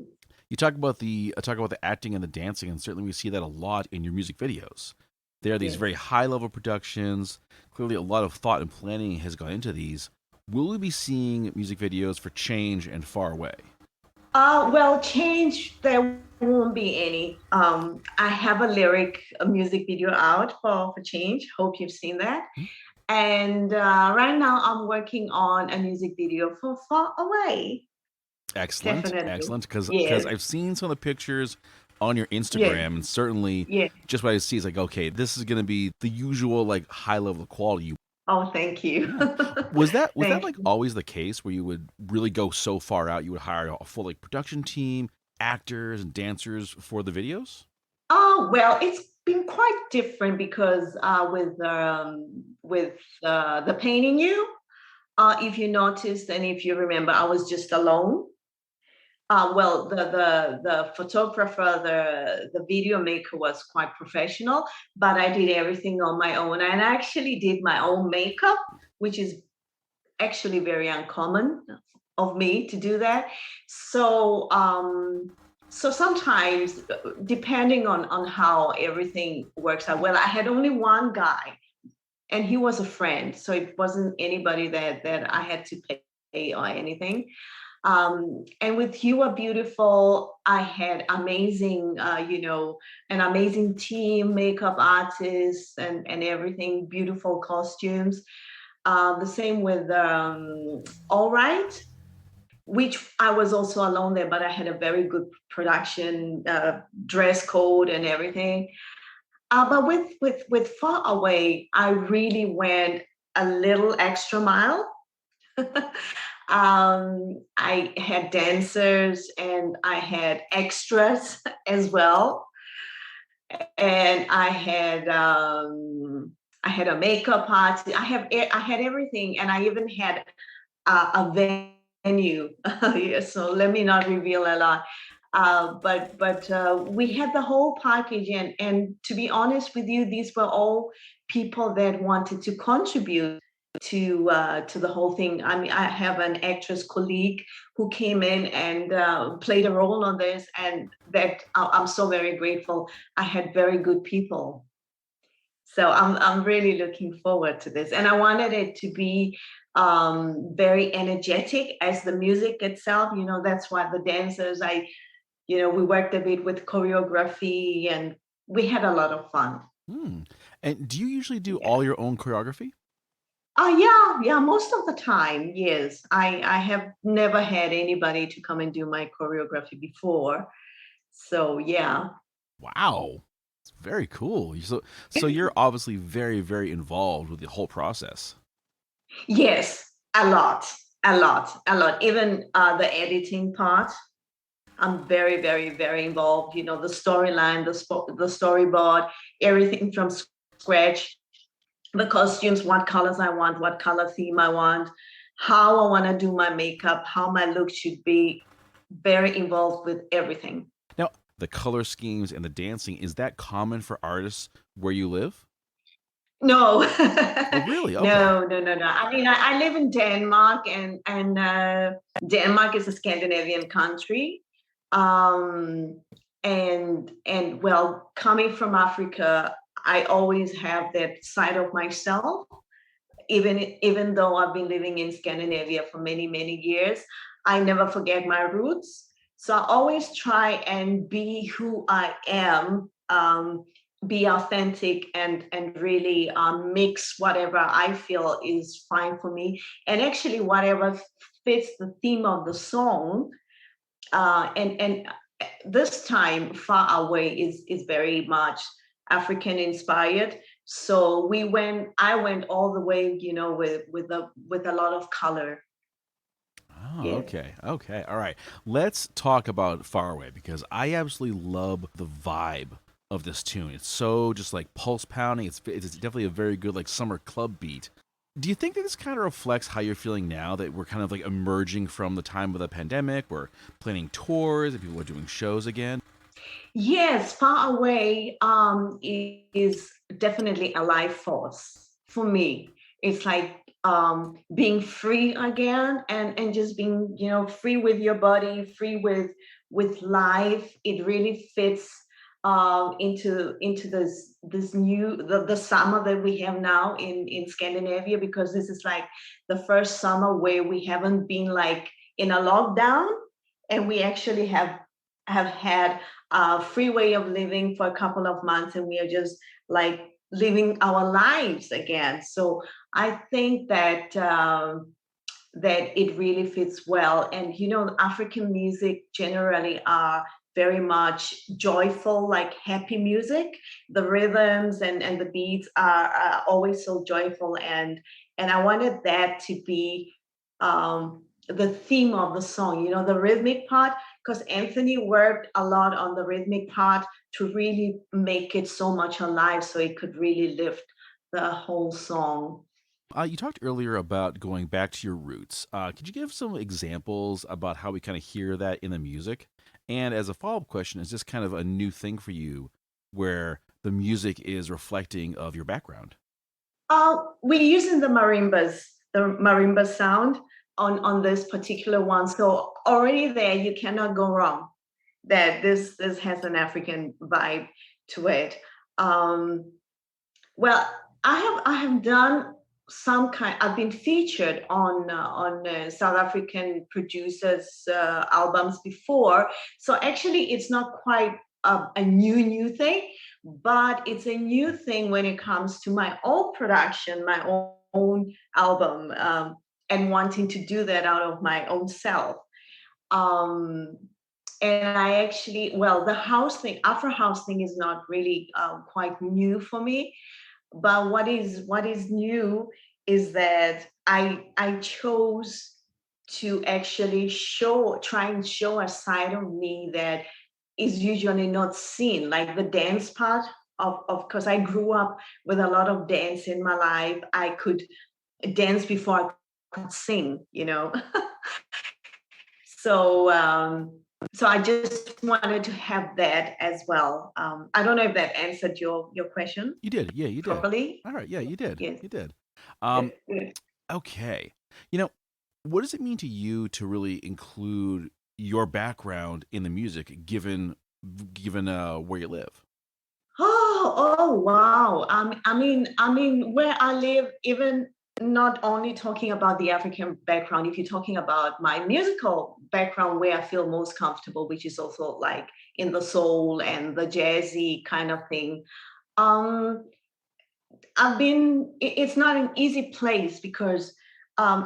You talk about the acting and the dancing, and certainly we see that a lot in your music videos. There are these Yes. very high level productions. Clearly, a lot of thought and planning has gone into these. Will we be seeing music videos for Change and Far Away? Well, change, there won't be any. I have a music video out for change. Hope you've seen that. Hmm? And right now I'm working on a music video for Far Away. Excellent, Definitely. excellent. Because Yes. I've seen some of the pictures on your Yes. Instagram, and certainly Yes. just what I see is like, okay, this is going to be the usual like high level of quality. Oh, thank you. Yeah. Was that Thank like you. always the case where you would really go so far out, you would hire a full like production team, actors and dancers for the videos? Oh, well, it's been quite different because with the painting you, if you noticed and if you remember, I was just alone. Well, the photographer, the video maker was quite professional, but I did everything on my own. And I actually did my own makeup, which is actually very uncommon of me to do that. So so sometimes depending on how everything works out. Well, I had only one guy and he was a friend, so it wasn't anybody that I had to pay or anything. And with You Are Beautiful, I had amazing, an amazing team, makeup artists, and everything, beautiful costumes. The same with All Right, which I was also alone there, but I had a very good production, dress code, and everything. But with Far Away, I really went a little extra mile. I had dancers and I had extras as well, and I had a makeup artist. I had everything, and I even had a venue. Yeah, so let me not reveal a lot. But we had the whole package, and to be honest with you, these were all people that wanted to contribute to the whole thing. I mean, I have an actress colleague who came in and played a role on this, and that I'm so very grateful. I had very good people, so I'm really looking forward to this, and I wanted it to be very energetic as the music itself. You know, that's why the dancers. We worked a bit with choreography, and we had a lot of fun. Hmm. And do you usually do Yeah. all your own choreography? Yeah, most of the time, yes. I have never had anybody to come and do my choreography before. So yeah. Wow. It's very cool. So you're obviously very, very involved with the whole process. Yes, a lot, a lot, a lot. Even the editing part, I'm very, very, very involved. You know, the storyline, the storyboard, everything from scratch. The costumes, what colors I want, what color theme I want, how I want to do my makeup, how my look should be. Very involved with everything. Now, the color schemes and the dancing, is that common for artists where you live? No, Oh, really? Okay. no. I mean, I live in Denmark, and Denmark is a Scandinavian country, um, and well, coming from Africa, I always have that side of myself. Even though I've been living in Scandinavia for many years, I never forget my roots. So I always try and be who I am, be authentic, and really mix whatever I feel is fine for me, and actually whatever fits the theme of the song. And this time, Far Away is very much African inspired. So I went all the way, with a lot of color. Oh, Yes. okay. Okay. All right. Let's talk about Far Away because I absolutely love the vibe of this tune. It's so just like pulse pounding. It's definitely a very good like summer club beat. Do you think that this kind of reflects how you're feeling now that we're kind of like emerging from the time of the pandemic? We're planning tours and people are doing shows again. Yes, Far Away is definitely a life force for me. It's like being free again, and just being, free with your body, free with life, it really fits into this new the summer that we have now in Scandinavia, because this is like the first summer where we haven't been like in a lockdown, and we actually have had a free way of living for a couple of months, and we are just like living our lives again. So I think that that it really fits well. And African music generally are very much joyful, like happy music. The rhythms and the beats are always so joyful, and I wanted that to be the theme of the song, the rhythmic part, because Anthony worked a lot on the rhythmic part to really make it so much alive, so it could really lift the whole song. You talked earlier about going back to your roots. Could you give some examples about how we kind of hear that in the music? And as a follow-up question, is this kind of a new thing for you where the music is reflecting of your background? We're using the marimba sound on this particular one. So already there, you cannot go wrong that this has an African vibe to it. Well, I have done some kind. I've been featured on South African producers' albums before, so actually it's not quite a new thing, but it's a new thing when it comes to my own production, my own album, and wanting to do that out of my own self. And I actually, well, the house thing, Afro house thing, is not really quite new for me. But what is new is that I chose to actually try and show a side of me that is usually not seen, like the dance part of because I grew up with a lot of dance in my life. I could dance before I could sing, So so I just wanted to have that as well. I don't know if that answered your question You did. Yeah, you did. properly. All right. Yeah, you did. Yes. You did. Good, Um, good. okay. You know, what does it mean to you to really include your background in the music, given where you live? Oh, wow. I mean, where I live, even not only talking about the African background, if you're talking about my musical background, where I feel most comfortable, which is also like in the soul and the jazzy kind of thing. Um, it's not an easy place because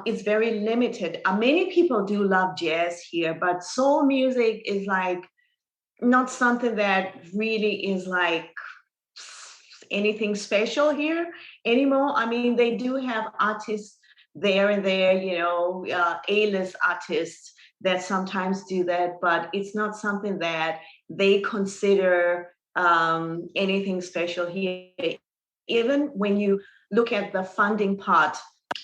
it's very limited. Many people do love jazz here, but soul music is like not something that really is like anything special here anymore. I mean, they do have artists there and there, A-list artists that sometimes do that, but it's not something that they consider anything special here. Even when you look at the funding part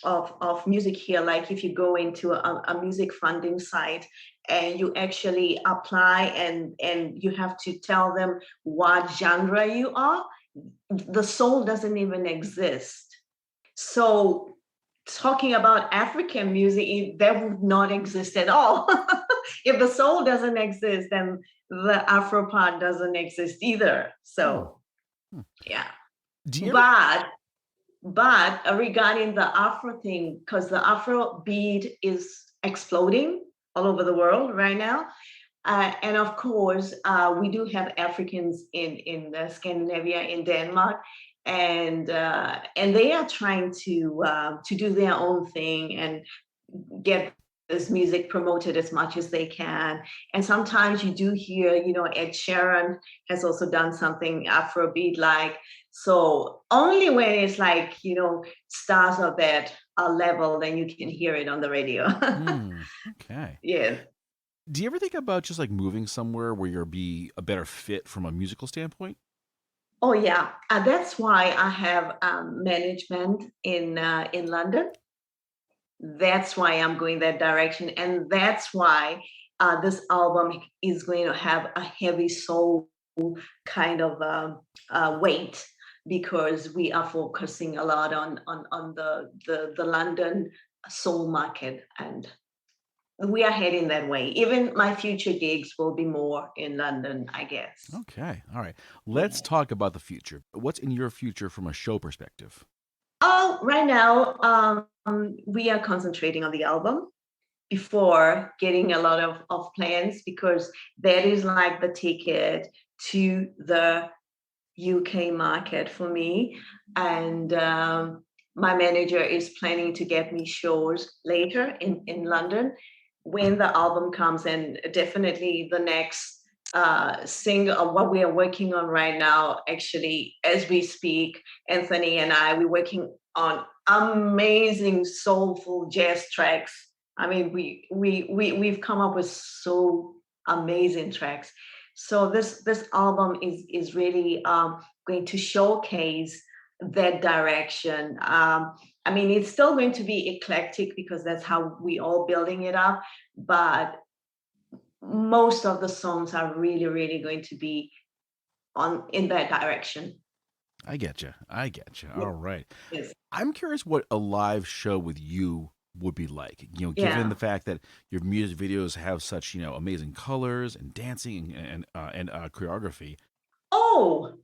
of music here, like if you go into a music funding site and you actually apply and you have to tell them what genre you are, the soul doesn't even exist. So talking about African music, that would not exist at all. If the soul doesn't exist, then the Afro part doesn't exist either. So Hmm. yeah. Do you ever, But regarding the Afro thing, because the Afro beat is exploding all over the world right now, and of course, we do have Africans in Scandinavia, in Denmark, and they are trying to do their own thing and get this music promoted as much as they can. And sometimes you do hear, Ed Sheeran has also done something Afrobeat like. So only when it's like, stars of that level, then you can hear it on the radio. Hmm. Okay. Yes. Do you ever think about just like moving somewhere where you'll be a better fit from a musical standpoint? Oh yeah, that's why I have management in London. That's why I'm going that direction, and that's why this album is going to have a heavy soul kind of weight, because we are focusing a lot on the London soul market, and we are heading that way. Even my future gigs will be more in London, I guess. Okay. All right. Let's talk about the future. What's in your future from a show perspective? Oh, right now, we are concentrating on the album before getting a lot of plans, because that is like the ticket to the UK market for me. And my manager is planning to get me shows later in London when the album comes. And definitely the next single, what we are working on right now, actually, as we speak, Anthony and I, we're working on amazing soulful jazz tracks. I mean, we've come up with so amazing tracks. So this album is really going to showcase that direction. I mean, it's still going to be eclectic because that's how we all building it up, but most of the songs are really, really going to be in that direction. I get you. Yeah. All right. Yes. I'm curious what a live show with you would be like. Given Yeah. the fact that your music videos have such, amazing colors and dancing and choreography. Oh,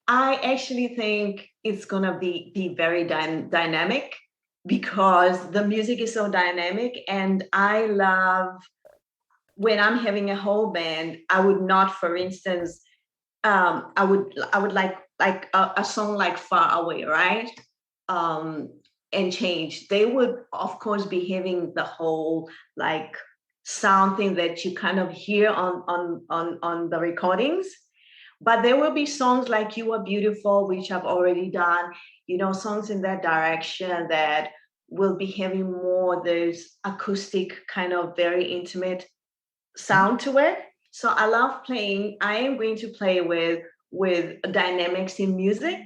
I actually think it's gonna be very dynamic, because the music is so dynamic, and I love when I'm having a whole band. I would not, for instance, I would like a song like Far Away, right? And Change. They would, of course, be having the whole like sound thing that you kind of hear on the recordings. But there will be songs like You Are Beautiful, which I've already done, songs in that direction that will be having more those acoustic kind of very intimate sound to it. So I love playing. I am going to play with dynamics in music,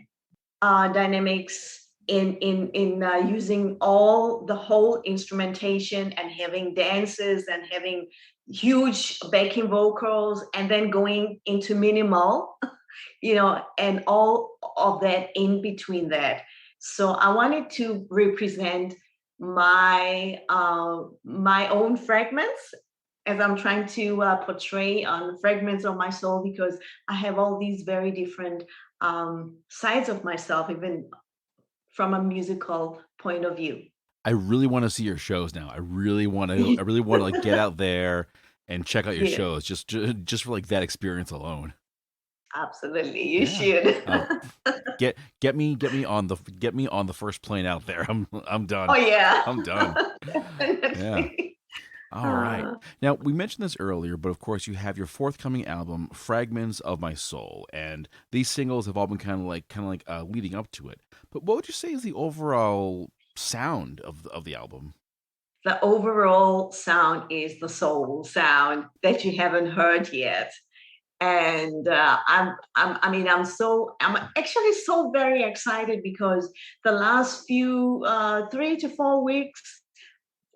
dynamics in using the whole instrumentation, and having dances and having huge backing vocals, and then going into minimal, and all of that in between that. So I wanted to represent my own fragments, as I'm trying to portray on fragments of my soul, because I have all these very different sides of myself, even from a musical point of view. I really want to see your shows now. I really want to like get out there and check out your Yeah. shows just for like that experience alone. Absolutely, you Yeah. should. Get me on the first plane out there. I'm done. Oh yeah. I'm done. Definitely. All right. Now, we mentioned this earlier, but of course you have your forthcoming album, Fragments of My Soul, and these singles have all been kind of like leading up to it. But what would you say is the overall sound of the album? The overall sound is the soul sound that you haven't heard yet. And I'm actually so very excited, because the last few 3 to 4 weeks,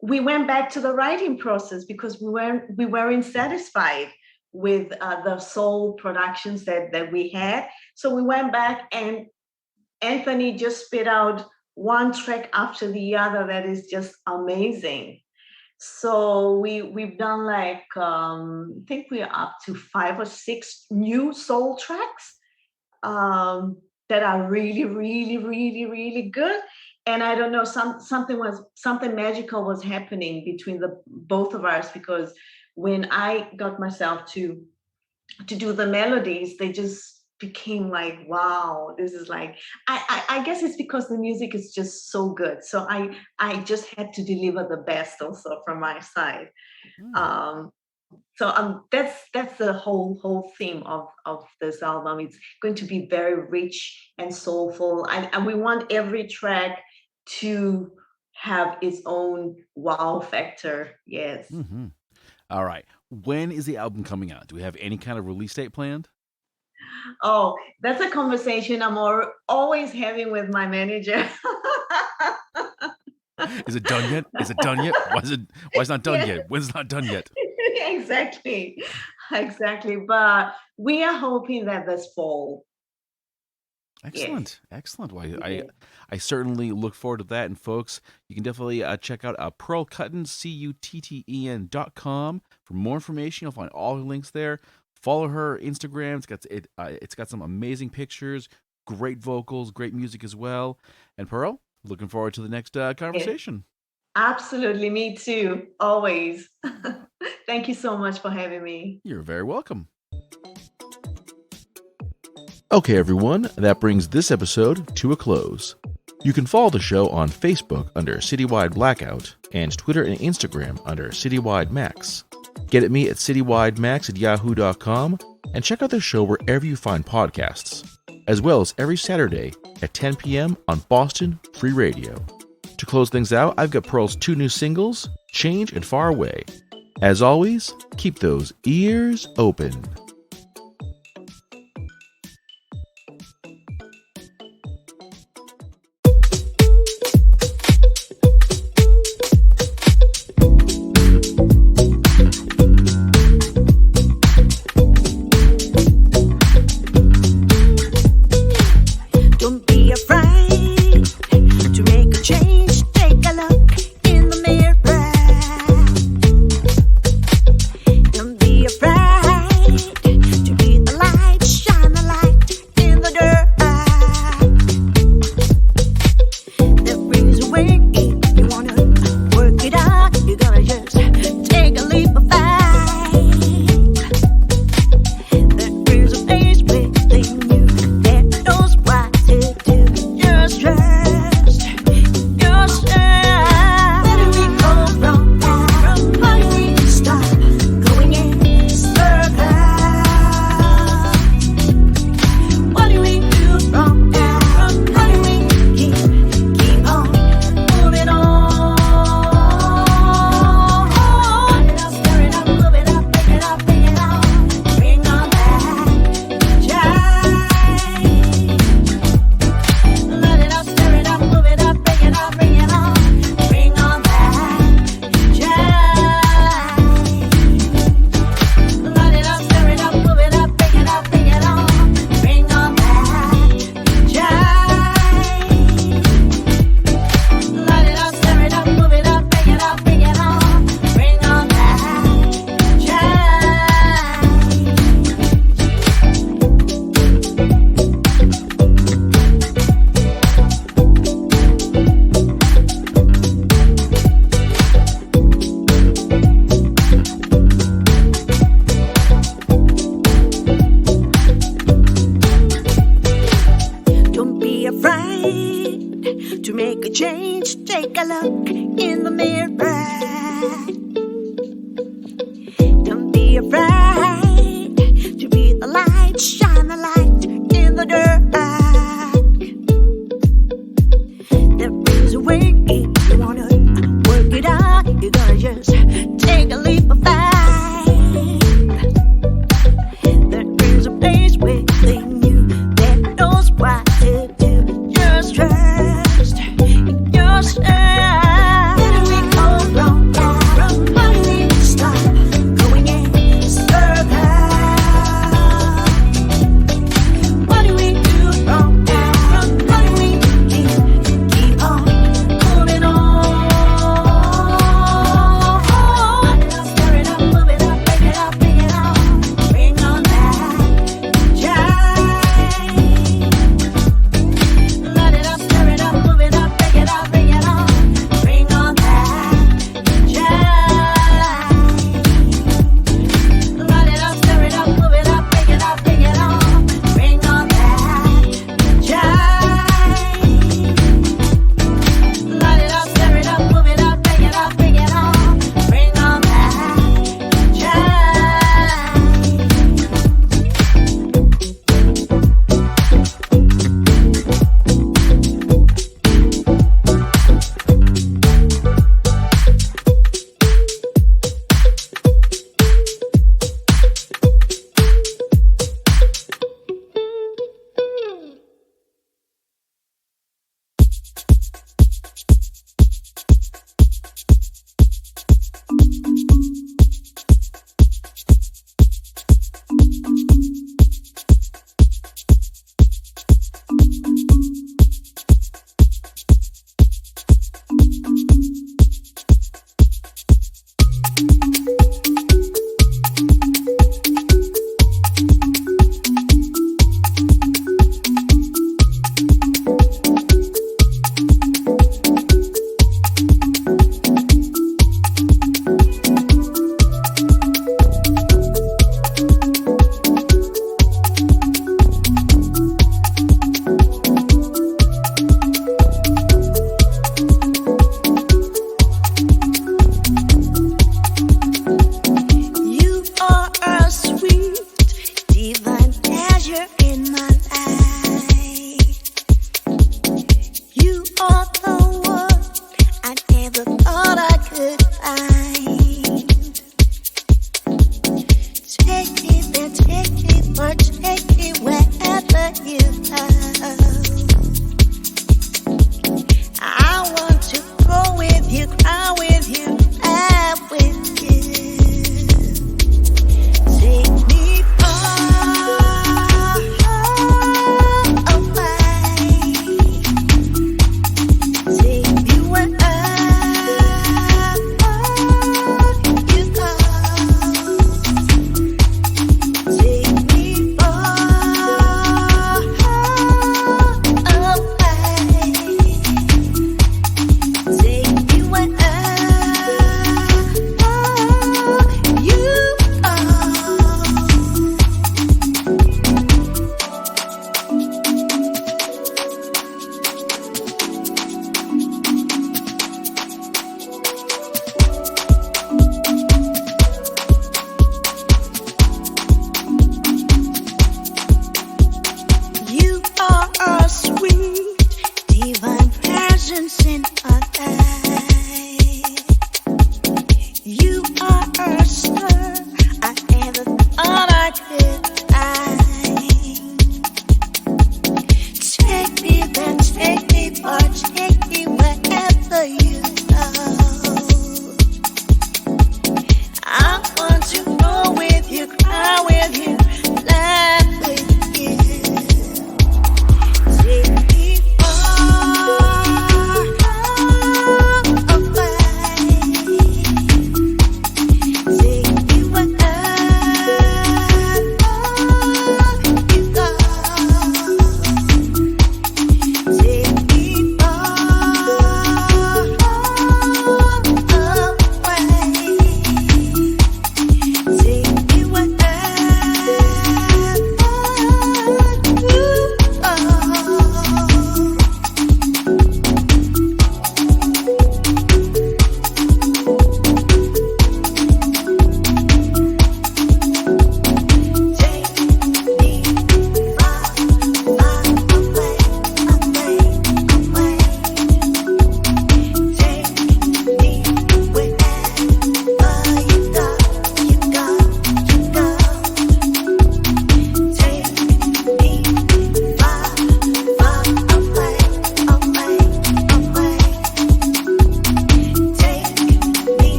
we went back to the writing process, because we weren't satisfied with the soul productions that we had. So we went back, and Anthony just spit out one track after the other that is just amazing. So we've done like I think we're up to 5 or 6 new soul tracks that are really, really, really, really good. And I don't know, something magical was happening between the both of us, because when I got myself to do the melodies, they just became like, wow, this is like, I guess it's because the music is just so good. So I just had to deliver the best also from my side. So that's the whole theme of this album. It's going to be very rich and soulful, and we want every track to have its own wow factor. Yes. Mm-hmm. All right. When is the album coming out? Do we have any kind of release date planned? Oh, that's a conversation I'm always having with my manager. Is it done yet? Is it done yet? Why is it not done yet? When's it not done yet? Exactly. But we are hoping that this fall. Excellent. Excellent. Well, Yeah. I certainly look forward to that. And folks, you can definitely check out Pearl Cutten, CUTTEN.com for more information. You'll find all her links there. Follow her Instagram. It's got some amazing pictures, great vocals, great music as well. And Pearl, looking forward to the next conversation. Absolutely. Me too. Always. Thank you so much for having me. You're very welcome. Okay, everyone, that brings this episode to a close. You can follow the show on Facebook under Citywide Blackout and Twitter and Instagram under Citywide Max. Get at me at citywidemax@yahoo.com and check out the show wherever you find podcasts, as well as every Saturday at 10 p.m. on Boston Free Radio. To close things out, I've got Pearl's 2 new singles, Change and Far Away. As always, keep those ears open. Don't be afraid to make a change. Take a look in the mirror. Don't be afraid to be the light. Shine the light in the dark. There is a way if you wanna work it out. You gotta just take a leap of faith. There is a place within you that knows what to do. Just trust yourself. Where do we go from now? Why do we stop going in circles? What do we do from now? How do we keep on moving on? Stir it up, move it up, pick it up, bring it on. Bring on that jive. Let it up, stir it up, move it up, bring it up, bring it on. Bring on that jive. Let it up, stir it up, move it up, bring it up, bring it on. Bring on that jive. Let it up, stir it up, move it up, bring it up, bring it on. Bring on that Don't be afraid to make a change. Take a look in the mirror. Don't be afraid to be the light. Shine the light in the dark. There is a way if you wanna work it out. You gotta just take a leap of faith. There is a place within you that knows what to do. Just trust yourself. Where do we go from now? Why do we stop going in circles? You are a star.